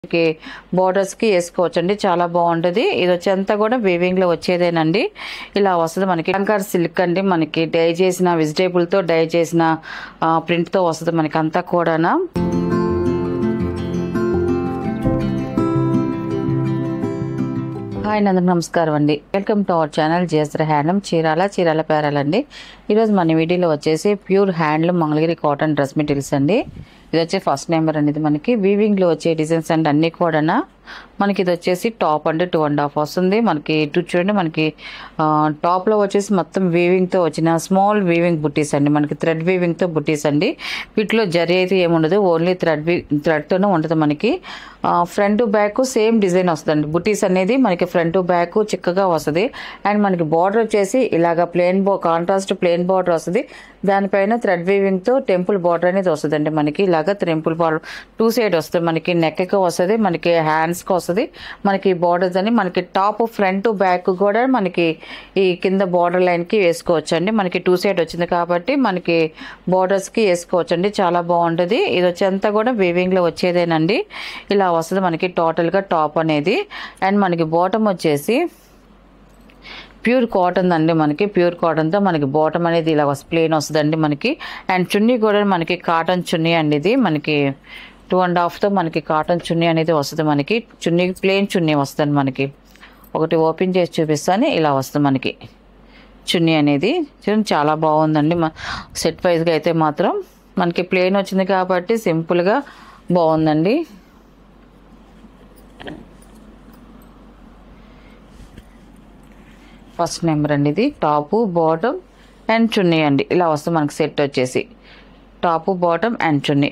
మనకి బోర్డర్స్ కి వేసుకోవచ్చండి. చాలా బాగుంటది. ఇది వచ్చేంతా కూడా వీవింగ్ లో వచ్చేదేనండి. ఇలా వస్తుంది మనకి కంకర్ సిల్క్ అండి. మనకి డై చేసిన వెజిటేబుల్ తో డై చేసిన ప్రింట్ తో వస్తుంది మనకి అంతా కూడానా. హాయ్ అందరికి నమస్కారం అండి. వెల్కమ్ టు అవర్ ఛానల్ జేసర హ్యాండ్లూమ్ చీరాల పేరాలండి. ఈరోజు మన వీడియోలో వచ్చేసి pure handloom Mangalagiri cotton dress materials అండి. ఇది వచ్చి ఫస్ట్ నెంబర్ అండి. ఇది మనకి వీవింగ్ లో వచ్చే డిజైన్స్ అండి అన్ని కూడా మనకి ఇది వచ్చేసి టాప్ అండి 2.5 వస్తుంది. మనకి ఇటు చూడండి మనకి టాప్ లో వచ్చేసి మొత్తం వీవింగ్ తో వచ్చిన స్మాల్ వీవింగ్ బుట్టీస్ అండి. మనకి థ్రెడ్ వీవింగ్ తో బుట్టీస్ అండి. వీటిలో జరీ అయితే ఏముండదు, ఓన్లీ థ్రెడ్ తోనే ఉంటుంది. మనకి ఫ్రంట్ బ్యాక్ సేమ్ డిజైన్ వస్తుందండి. బుట్టీస్ అనేది మనకి ఫ్రంట్ బ్యాక్ చిక్కగా వస్తుంది. అండ్ మనకి బార్డర్ వచ్చేసి ఇలాగా కాంట్రాస్ట్ ప్లెయిన్ బార్డర్ వస్తుంది. దానిపైన థ్రెడ్ వీవింగ్ తో టెంపుల్ బార్డర్ అనేది వస్తుందండి. మనకి ఇలాగా టెంపుల్ బార్డర్ 2 సైడ్ వస్తుంది. మనకి నెక్ కి వస్తుంది, మనకి హ్యాండ్స్ కి వస్తుంది. మనకి బార్డర్స్ అని మనకి టాప్ ఫ్రంట్ బ్యాక్ కూడా మనకి ఈ కింద బార్డర్ లైన్ కి వేసుకోవచ్చు అండి. మనకి 2 సైడ్ వచ్చింది కాబట్టి మనకి బార్డర్స్ కి వేసుకోవచ్చు అండి. చాలా బాగుంటది. ఇది వచ్చేంతా కూడా వీవింగ్ లో వచ్చేదేనండి. ఇలా వస్తుంది మనకి టోటల్ గా టాప్ అనేది. అండ్ మనకి బాటమ్ వచ్చేసి ప్యూర్ కాటన్ అండి. మనకి ప్యూర్ కాటన్ తో మనకి బాటమ్ అనేది ఇలా ప్లెయిన్ వస్తుందండి మనకి. అండ్ చున్నీ కూడా మనకి కాటన్ చున్నీ అండి. ఇది మనకి 2.5 తో మనకి కాటన్ చున్నీ అనేది వస్తుంది. మనకి చున్నీ ప్లెయిన్ చున్నీ వస్తుంది. మనకి ఒకటి ఓపెన్ చేసి చూపిస్తాను. ఇలా వస్తుంది మనకి చున్నీ అనేది. చూడండి చాలా బాగుందండి. సెట్ వైజ్ గా అయితే మాత్రం మనకి ప్లెయిన్ వచ్చింది కాబట్టి సింపుల్ గా బాగుందండి. ఫస్ట్ నెంబర్ అండి. ఇది టాపు బాటమ్ అండ్ చున్నీ అండి. ఇలా వస్తుంది మనకి సెట్ వచ్చేసి top bottom and chunni.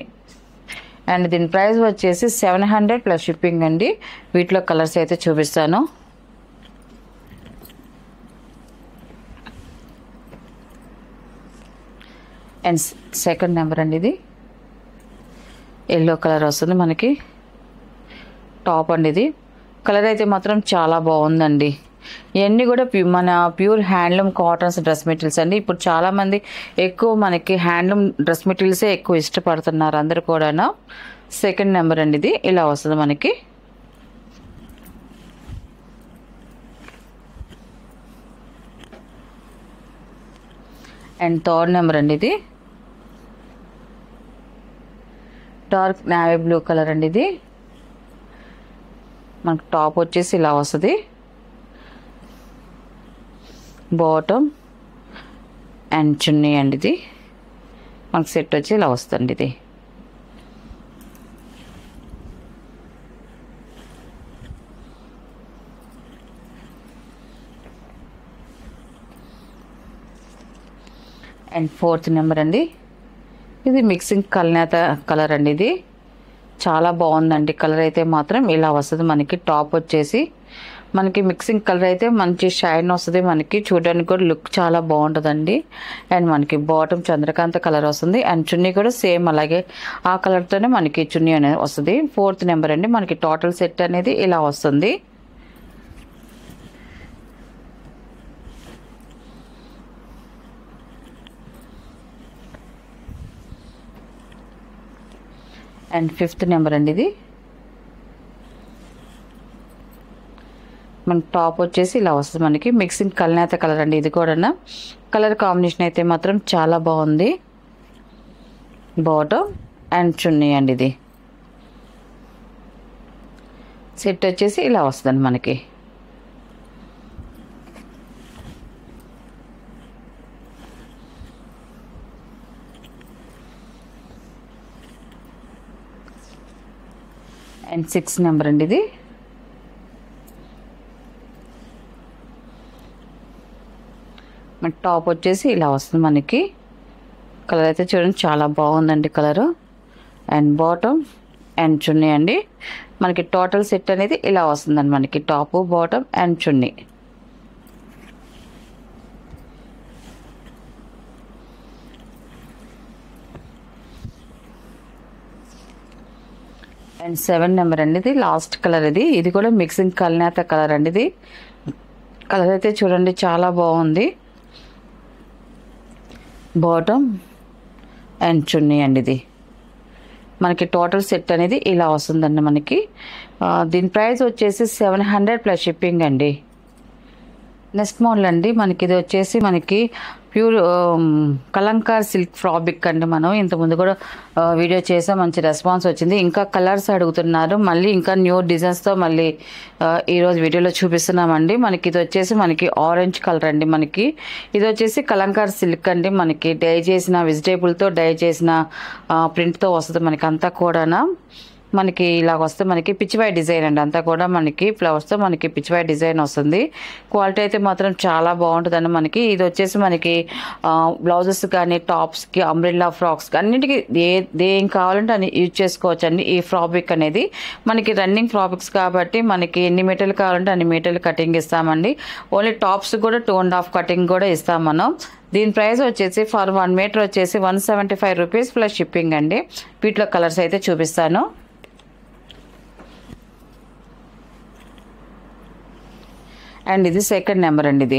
And దీని ప్రైస్ వచ్చేసి 700 ప్లస్ షిప్పింగ్ అండి. వీటిలో కలర్స్ అయితే చూపిస్తాను. అండ్ సెకండ్ నెంబర్ అండి. ఇది ఎల్లో కలర్ వస్తుంది మనకి టాప్ అండి. ఇది కలర్ అయితే మాత్రం చాలా బాగుందండి. ఇవన్నీ కూడా మన pure handloom cottons dress materials అండి. ఇప్పుడు చాలా మంది ఎక్కువ మనకి హ్యాండ్లూమ్ డ్రెస్ మెటీరియల్సే ఎక్కువ ఇష్టపడుతున్నారు అందరు కూడా. సెకండ్ నెంబర్ అండి. ఇది ఇలా వస్తుంది మనకి. అండ్ థర్డ్ నెంబర్ అండి. ఇది డార్క్ నేవీ బ్లూ కలర్ అండి. ఇది మనకి టాప్ వచ్చేసి ఇలా వస్తుంది. బాటమ్ అండ్ చున్నీ అండి. ఇది మనకి సెట్ వచ్చి ఇలా వస్తుంది. ఇది అండ్ ఫోర్త్ నెంబర్ అండి. ఇది మిక్సింగ్ కల్నేత కలర్ అండి. ఇది చాలా బాగుందండి. కలర్ అయితే మాత్రం ఇలా వస్తుంది మనకి. టాప్ వచ్చేసి మనకి మిక్సింగ్ కలర్ అయితే మంచి షైన్ వస్తుంది. మనకి చూడడానికి కూడా లుక్ చాలా బాగుంటుందండి. అండ్ మనకి బాటమ్ చంద్రకాంత కలర్ వస్తుంది. అండ్ చున్నీ కూడా సేమ్ అలాగే ఆ కలర్తోనే మనకి చున్నీ అనేది వస్తుంది. ఫోర్త్ నెంబర్ అండి. మనకి టోటల్ సెట్ అనేది ఇలా వస్తుంది. అండ్ ఫిఫ్త్ నెంబర్ అండి. ఇది మన టాప్ వచ్చేసి ఇలా వస్తుంది మనకి. మిక్సింగ్ కల్నేత కలర్ అండి. ఇది కూడా కలర్ కాంబినేషన్ అయితే మాత్రం చాలా బాగుంది. బాటమ్ అండ్ చున్నీ అండి. ఇది సెట్ వచ్చేసి ఇలా వస్తుంది మనకి. అండ్ 6 నెంబర్ అండి. ఇది మన టాప్ వచ్చేసి ఇలా వస్తుంది మనకి. కలర్ అయితే చూడండి చాలా బాగుందండి కలరు. అండ్ బాటమ్ అండ్ చున్నీ అండి. మనకి టోటల్ సెట్ అనేది ఇలా వస్తుందండి మనకి. Top bottom and chunni. And 7 number అండి. ఇది లాస్ట్ కలర్. ఇది కూడా మిక్సింగ్ కల్నేత కలర్ అండి. ఇది కలర్ అయితే చూడండి చాలా బాగుంది. బాటమ్ అండ్ చున్నీ అండి. ఇది మనకి టోటల్ సెట్ అనేది ఇలా వస్తుందండి మనకి. దీని ప్రైస్ వచ్చేసి 700 ప్లస్ షిప్పింగ్ అండి. నెక్స్ట్ మోడల్ అండి మనకి ఇది వచ్చేసి మనకి ప్యూర్ కలంకార్ సిల్క్ ఫ్రాబ్రిక్ అండి. మనం ఇంతకుముందు కూడా వీడియో చేసాం, మంచి రెస్పాన్స్ వచ్చింది. ఇంకా కలర్స్ అడుగుతున్నారు, మళ్ళీ ఇంకా న్యూ డిజైన్స్తో మళ్ళీ ఈరోజు వీడియోలో చూపిస్తున్నామండి. మనకి ఇది వచ్చేసి మనకి ఆరెంజ్ కలర్ అండి. మనకి ఇది వచ్చేసి కలంకార్ సిల్క్ అండి. మనకి డై చేసిన వెజిటేబుల్తో డై చేసిన ప్రింట్తో వస్తుంది మనకి అంతా కూడా. మనకి ఇలాగ వస్తే మనకి పిచ్చివాయి డిజైన్ అండి. అంతా కూడా మనకి ఫ్లవర్స్తో మనకి పిచ్చివాయి డిజైన్ వస్తుంది. క్వాలిటీ అయితే మాత్రం చాలా బాగుంటుందండి. మనకి ఇది వచ్చేసి మనకి బ్లౌజెస్ కానీ, టాప్స్కి, అంబ్రెల్లా ఫ్రాక్స్కి అన్నిటికీ ఏం కావాలంటే అని యూజ్ చేసుకోవచ్చు అండి. ఈ ఫ్రాబ్రిక్ అనేది మనకి రన్నింగ్ ఫ్రాబ్రిక్స్ కాబట్టి మనకి ఎన్ని మీటర్లు కావాలంటే అన్ని మీటర్లు కటింగ్ ఇస్తామండి. ఓన్లీ టాప్స్ కూడా 2.5 కటింగ్ కూడా ఇస్తాం మనం. దీని ప్రైస్ వచ్చేసి ఫర్ 1 మీటర్ వచ్చేసి 175 రూపీస్ ప్లస్ షిప్పింగ్ అండి. వీటిలో కలర్స్ అయితే చూపిస్తాను. అండ్ ఇది సెకండ్ నెంబర్ అండి. ఇది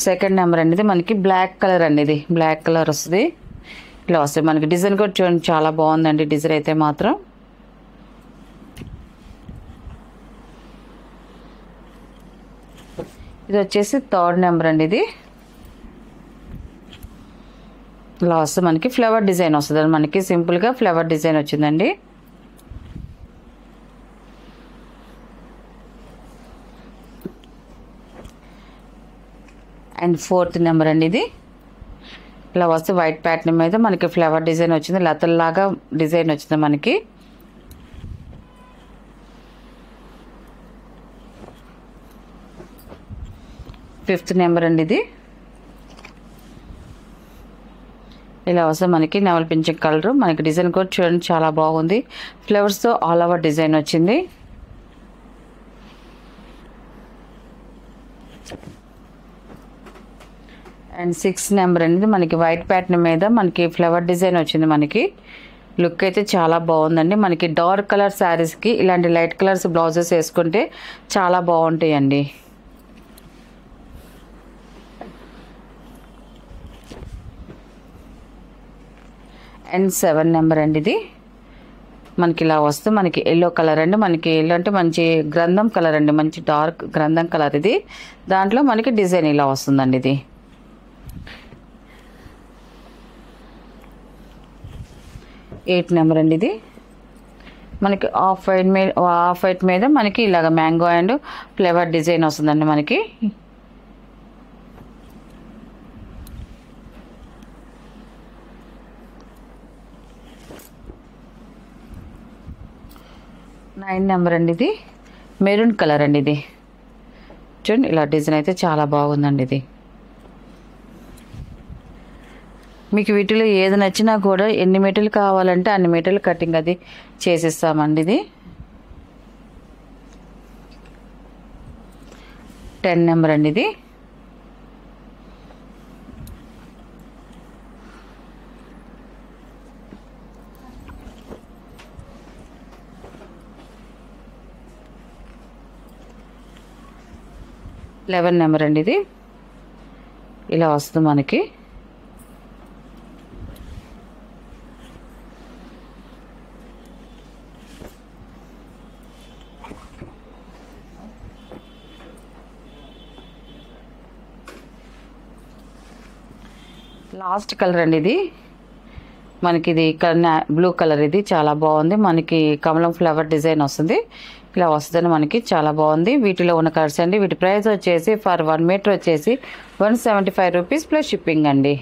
సెకండ్ నెంబర్ అండి. ఇది మనకి బ్లాక్ కలర్ అండి. ఇది బ్లాక్ కలర్ వస్తుంది, ఇలా వస్తుంది మనకి. డిజైన్ కూడా చూడండి చాలా బాగుందండి డిజైన్ అయితే మాత్రం. ఇది వచ్చేసి థర్డ్ నెంబర్ అండి. ఇది ఇలా వస్తుంది మనకి. ఫ్లవర్ డిజైన్ వస్తుంది మనకి, సింపుల్గా ఫ్లవర్ డిజైన్ వచ్చిందండి. అండ్ ఫోర్త్ నెంబర్ అండి. ఇది ఇలా వస్తే వైట్ ప్యాటర్న్ మీద మనకి ఫ్లవర్ డిజైన్ వచ్చింది, లతల్లాగా డిజైన్ వచ్చింది మనకి. ఫిఫ్త్ నెంబర్ అండి. ఇది ఇలా వస్తే మనకి నెమలి పింఛన్ కలర్ మనకి. డిజైన్ కూడా చూడండి చాలా బాగుంది, ఫ్లవర్స్తో ఆల్ ఓవర్ డిజైన్ వచ్చింది. అండ్ 6th నెంబర్ అనేది మనకి వైట్ ప్యాటర్న్ మీద మనకి ఫ్లవర్ డిజైన్ వచ్చింది మనకి. లుక్ అయితే చాలా బాగుందండి. మనకి డార్క్ కలర్ శారీస్కి ఇలాంటి లైట్ కలర్స్ బ్లౌజెస్ వేసుకుంటే చాలా బాగుంటాయండి. అండ్ 7 నెంబర్ అండి. ఇది మనకి ఇలా వస్తే మనకి ఎల్లో కలర్ అండి. మనకి ఎల్లో అంటే మంచి గ్రంథం కలర్ అండి, మంచి డార్క్ గ్రంథం కలర్ ఇది. దాంట్లో మనకి డిజైన్ ఇలా వస్తుందండి. ఇది 8 నెంబర్ అండి. ఇది మనకి ఆఫ్ వైట్ మీద మనకి ఇలాగ మ్యాంగో అండ్ ఫ్లేవర్ డిజైన్ వస్తుందండి మనకి. నైన్ నెంబర్ అండి. ఇది మెరూన్ కలర్ అండి. ఇది చూడండి ఇలా డిజైన్ అయితే చాలా బాగుందండి. ఇది మీకు వీటిలో ఏది నచ్చినా కూడా ఎన్ని మీటర్లు కావాలంటే అన్ని మీటర్లు కటింగ్ అది చేసిస్తామండి. ఇది 10 నెంబర్ అండి. ఇది లెవెన్ నెంబర్ అండి. ఇది ఇలా వస్తుంది మనకి. లాస్ట్ కలర్ అండి. ఇది మనకి ఇది బ్లూ కలర్. ఇది చాలా బాగుంది మనకి. కమలం ఫ్లవర్ డిజైన్ వస్తుంది, ఇలా వస్తుందని మనకి చాలా బాగుంది. వీటిలో ఉన్న కలర్స్ అండి. వీటి ప్రైస్ వచ్చేసి ఫర్ 1 మీటర్ వచ్చేసి 175 రూపీస్ ప్లస్ షిప్పింగ్ అండి.